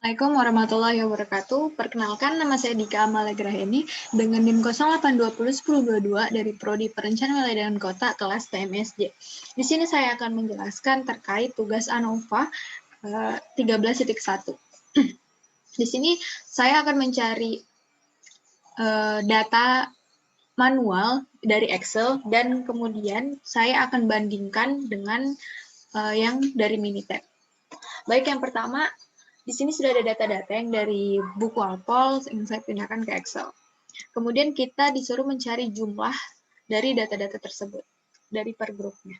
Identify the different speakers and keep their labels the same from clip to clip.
Speaker 1: Assalamualaikum warahmatullahi wabarakatuh. Perkenalkan, nama saya Dika Amalia Graheni dengan NIM 08201022 dari Prodi Perencanaan Wilayah dan Kota kelas TMSJ. Di sini saya akan menjelaskan terkait tugas ANOVA 13.1. Di sini saya akan mencari data manual dari Excel dan kemudian saya akan bandingkan dengan yang dari Minitab. Baik, yang pertama, di sini sudah ada data-data yang dari buku Alpol yang saya pindahkan ke Excel. Kemudian kita disuruh mencari jumlah dari data-data tersebut, dari per grupnya.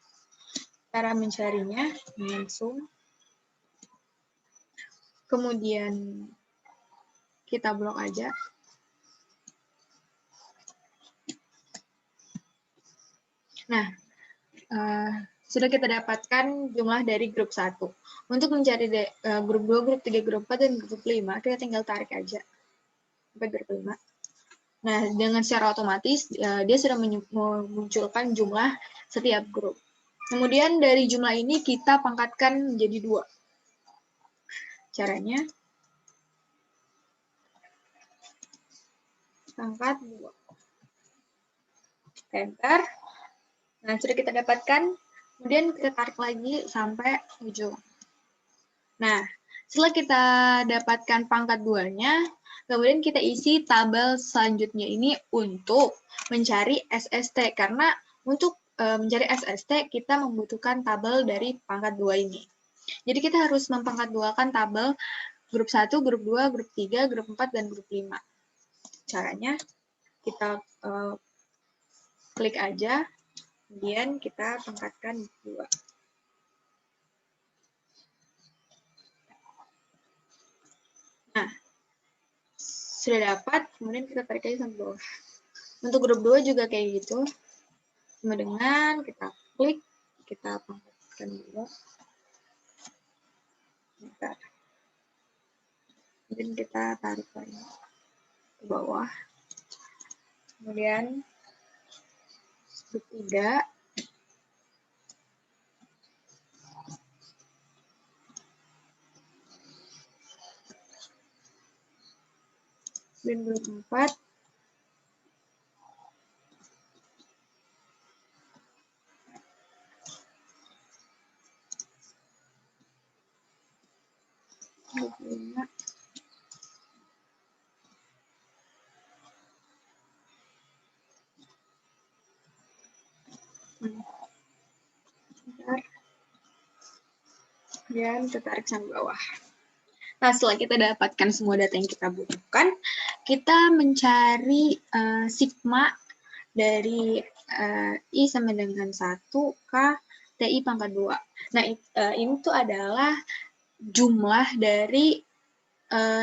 Speaker 1: Cara mencarinya dengan sum. Kemudian kita blok aja. Nah, sudah kita dapatkan jumlah dari grup 1. Untuk mencari grup 2, grup 3, grup 4, dan grup 5, kita tinggal tarik aja sampai grup 5. Nah, dengan secara otomatis, dia sudah memunculkan jumlah setiap grup. Kemudian dari jumlah ini kita pangkatkan menjadi 2. Caranya, pangkat 2. Enter. Nah, sudah kita dapatkan. Kemudian kita tarik lagi sampai ujung. Nah, setelah kita dapatkan pangkat 2-nya, kemudian kita isi tabel selanjutnya ini untuk mencari SST. Karena untuk mencari SST, kita membutuhkan tabel dari pangkat 2 ini. Jadi kita harus mempangkat 2-kan tabel grup 1, grup 2, grup 3, grup 4, dan grup 5. Caranya, kita klik aja, kemudian kita pangkatkan 2. Nah, sudah dapat, kemudian kita tarik aja sampai bawah. Untuk grup 2 juga kayak gitu. Sama dengan kita klik, kita pangkatkan 2. Bentar. Kemudian kita tarik lagi ke bawah. Kemudian grup 3. Dan grup 4. Grup 5. Bentar. Kemudian kita tarik sampai bawah. Nah, setelah kita dapatkan semua data yang kita butuhkan, kita mencari sigma dari I sama dengan 1 K TI pangkat 2. Nah, ini tuh adalah jumlah dari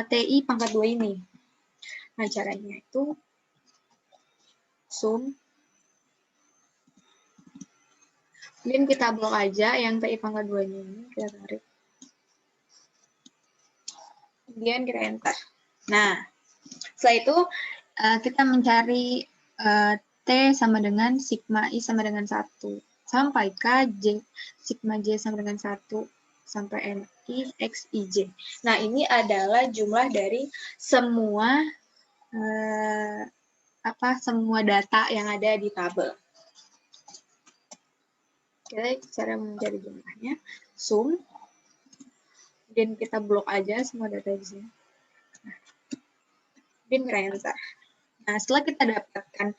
Speaker 1: TI pangkat 2 ini. Nah, caranya itu sum. Kemudian kita blok aja yang TI pangkat 2-nya ini, kita tarik. Kemudian kita enter. Nah, setelah itu kita mencari T sama dengan sigma I sama dengan 1 sampai K J, sigma J sama dengan 1 sampai N I X I J. Nah, ini adalah jumlah dari semua semua data yang ada di tabel. Oke, cara mencari jumlahnya sum. Kemudian kita blok aja semua data di sini. Kemudian kita enter. Nah, setelah kita dapatkan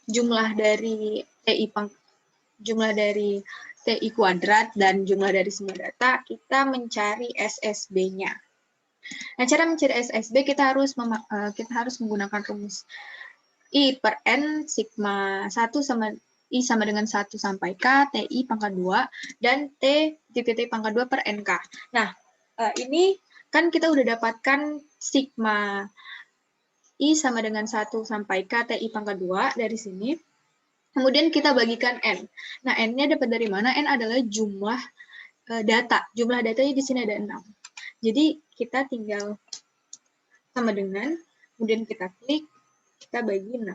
Speaker 1: jumlah dari TI kuadrat dan jumlah dari semua data, kita mencari SSB-nya. Nah, cara mencari SSB kita harus menggunakan rumus I per N sigma 1 sama I sama dengan 1 sampai K TI pangkat 2 dan T pangkat 2 per NK. Nah, ini kan kita udah dapatkan sigma I sama dengan 1 sampai K TI pangkat 2 dari sini. Kemudian kita bagikan N. Nah, N-nya dapat dari mana? N adalah jumlah data. Jumlah datanya di sini ada 6. Jadi, kita tinggal sama dengan, kemudian kita klik, kita bagi 6.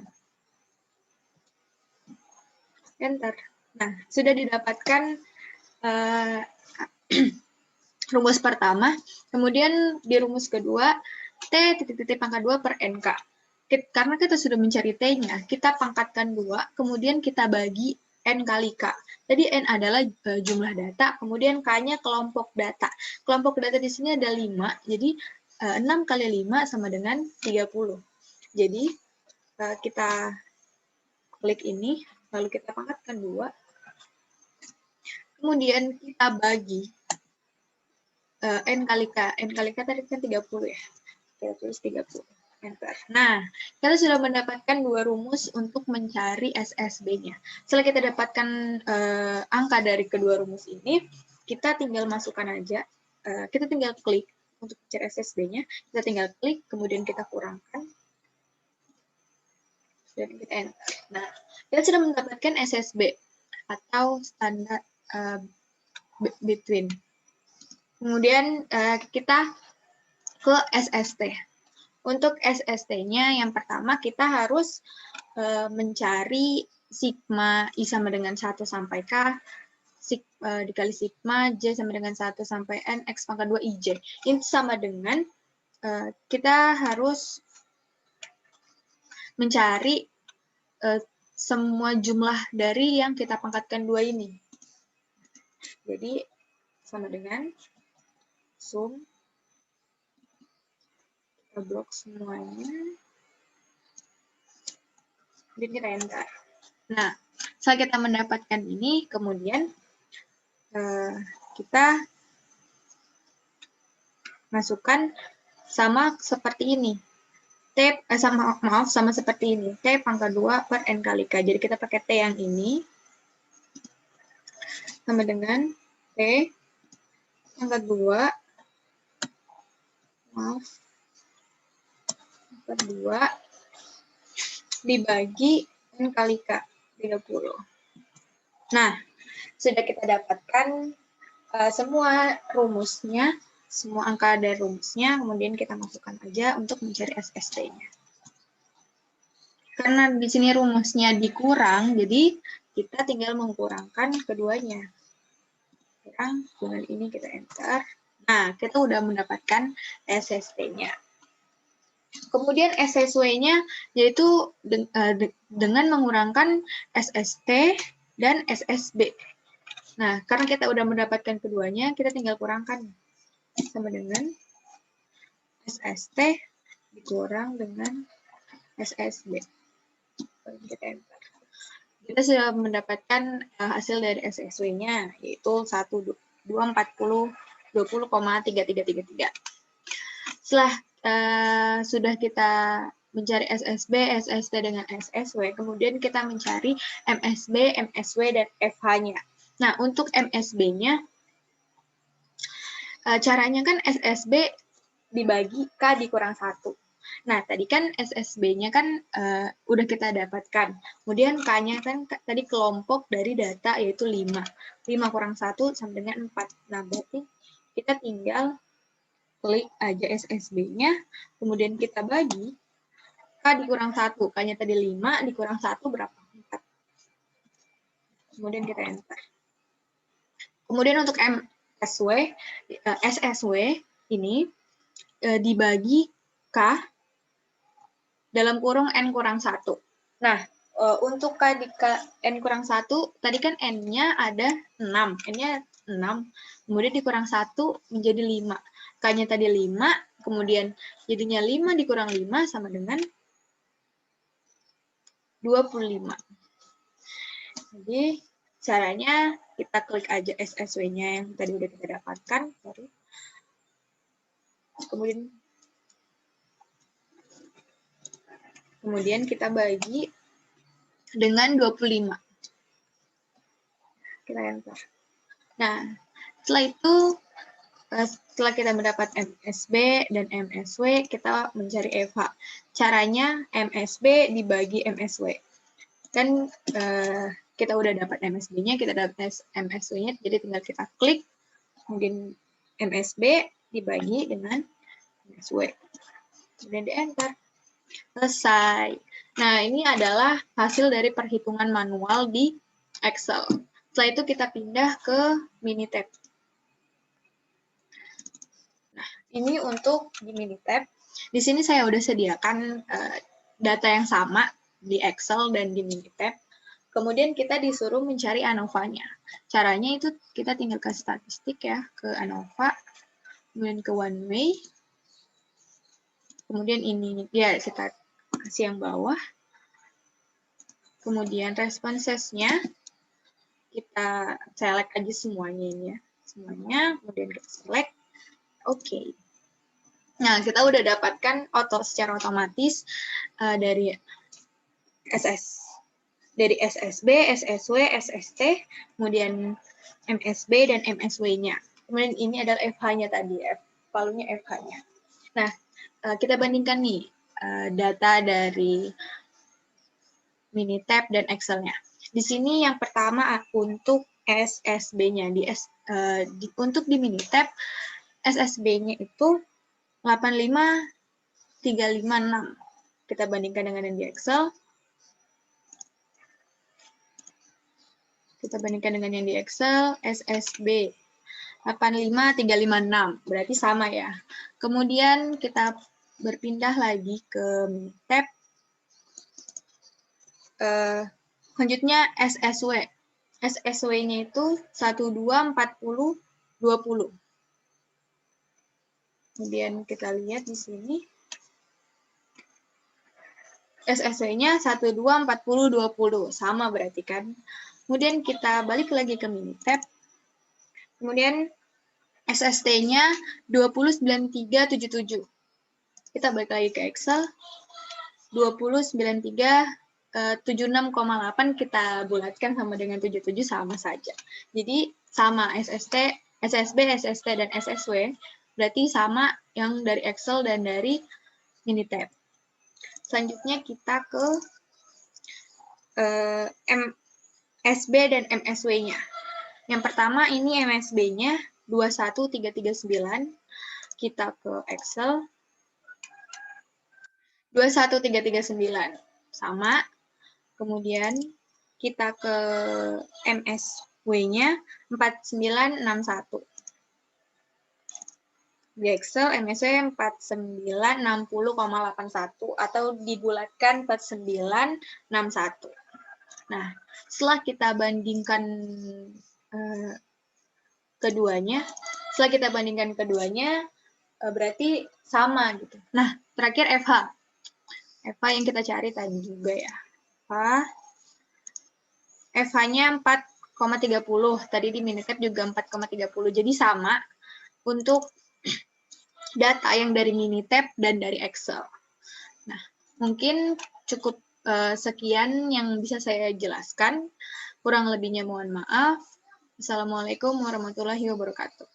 Speaker 1: Enter. Nah, sudah didapatkan rumus pertama, kemudian di rumus kedua, T titik-titik pangkat 2 per NK. Karena kita sudah mencari T-nya, kita pangkatkan 2, kemudian kita bagi N kali K. Jadi N adalah jumlah data, kemudian K-nya kelompok data. Kelompok data di sini ada 5, jadi 6 kali 5 sama dengan 30. Jadi kita klik ini, lalu kita pangkatkan 2, kemudian kita bagi N kali K. N kali K tadi kan 30 ya. Kita tulis 30. Enter. Nah, kita sudah mendapatkan 2 rumus untuk mencari SSB-nya. Setelah kita dapatkan angka dari kedua rumus ini, kita tinggal masukkan aja. Kita tinggal klik untuk mencari SSB-nya. Kita tinggal klik, kemudian kita kurangkan. Dan kita enter. Nah, kita sudah mendapatkan SSB atau standar between. Kemudian kita ke SST. Untuk SST-nya yang pertama kita harus mencari sigma I sama dengan 1 sampai K, dikali sigma J sama dengan 1 sampai N, X pangkat 2 IJ. Ini sama dengan kita harus mencari semua jumlah dari yang kita pangkatkan 2 ini. Jadi sama dengan sum, kita blok semuanya, dan kita enter. Nah, setelah kita mendapatkan ini, kemudian kita masukkan sama seperti ini. Sama seperti ini. T pangkat 2 per N kali K. Jadi kita pakai T yang ini sama dengan T pangkat 2 dibagi N kali K, 30. Nah, sudah kita dapatkan semua rumusnya, semua angka dari rumusnya, kemudian kita masukkan aja untuk mencari SST-nya. Karena di sini rumusnya dikurang, jadi kita tinggal mengkurangkan keduanya. Kurang, dengan ini kita enter. Nah, kita udah mendapatkan SST-nya. Kemudian SSW-nya yaitu dengan mengurangkan SST dan SSB. Nah, karena kita udah mendapatkan keduanya, kita tinggal kurangkan sama dengan SST dikurang dengan SSB. Kita enter. Kita sudah mendapatkan hasil dari SSW-nya, yaitu 20,333. Setelah sudah kita mencari SSB, SST dengan SSW, kemudian kita mencari MSB, MSW, dan FH-nya. Nah, untuk MSB-nya, caranya kan SSB dibagi K dikurang 1. Nah, tadi kan SSB-nya kan udah kita dapatkan. Kemudian K-nya kan tadi kelompok dari data yaitu 5. 5 kurang 1 sama dengan 4. Nah, berarti kita tinggal klik aja SSB-nya, kemudian kita bagi K dikurang 1. K-nya tadi 5, dikurang 1 berapa? 4. Kemudian kita enter. Kemudian untuk SSW ini dibagi K dalam kurung N kurang 1. Nah, untuk K di N kurang 1, tadi kan N-nya ada 6. N-nya 6, kemudian dikurang 1 menjadi 5. K-nya tadi 5, kemudian jadinya 5 dikurang 5 sama dengan 25. Jadi, caranya kita klik aja SSW-nya yang tadi udah kita dapatkan. Kemudian kita bagi dengan 25. Kita enter. Nah, setelah itu, setelah kita mendapat MSB dan MSW, kita mencari FH. Caranya MSB dibagi MSW. Kan kita udah dapat MSB-nya, kita dapat MSW-nya, jadi tinggal kita klik, kemudian MSB dibagi dengan MSW. Kemudian di enter. Selesai. Nah, ini adalah hasil dari perhitungan manual di Excel. Setelah itu kita pindah ke Minitab. Ini untuk di Minitab. Di sini saya udah sediakan data yang sama di Excel dan di Minitab. Kemudian kita disuruh mencari ANOVA-nya. Caranya itu kita tinggal ke statistik ya, ke ANOVA, kemudian ke one way. Kemudian ini ya kita kasih yang bawah. Kemudian responsesnya kita select aja semuanya ini ya. Semuanya, kemudian kita select. Oke. Nah, kita udah dapatkan secara otomatis dari SSB, SSW, SST, kemudian MSB dan MSW-nya. Kemudian ini adalah FH-nya tadi, valuenya FH-nya. Nah, kita bandingkan nih data dari Minitab dan Excel-nya. Di sini yang pertama untuk SSB-nya. Untuk di Minitab, SSB-nya itu 85356. Kita bandingkan dengan yang di Excel. Kita bandingkan dengan yang di Excel, SSB 85356, berarti sama ya. Kemudian kita berpindah lagi ke Minitab. Selanjutnya SSW. SSW-nya itu 124020. Kemudian kita lihat di sini. SSW-nya 124020, sama berarti kan. Kemudian kita balik lagi ke Minitab. Kemudian SST-nya 209377. Kita balik lagi ke Excel. 209376,8 kita bulatkan sama dengan 77 sama saja. Jadi sama SSB, SST, dan SSW berarti sama yang dari Excel dan dari Minitab. Selanjutnya kita ke MSB dan MSW-nya. Yang pertama ini MSB-nya 21339. Kita ke Excel. 21339 sama. Kemudian kita ke MSW-nya 4961. Di Excel MSW 4960,81 atau dibulatkan 4961. Nah, setelah kita bandingkan keduanya, berarti sama gitu. Nah, terakhir FH. FH yang kita cari tadi juga ya. FH-nya 4,30. Tadi di Minitab juga 4,30. Jadi sama untuk data yang dari Minitab dan dari Excel. Nah, mungkin cukup sekian yang bisa saya jelaskan. Kurang lebihnya mohon maaf. Assalamualaikum warahmatullahi wabarakatuh.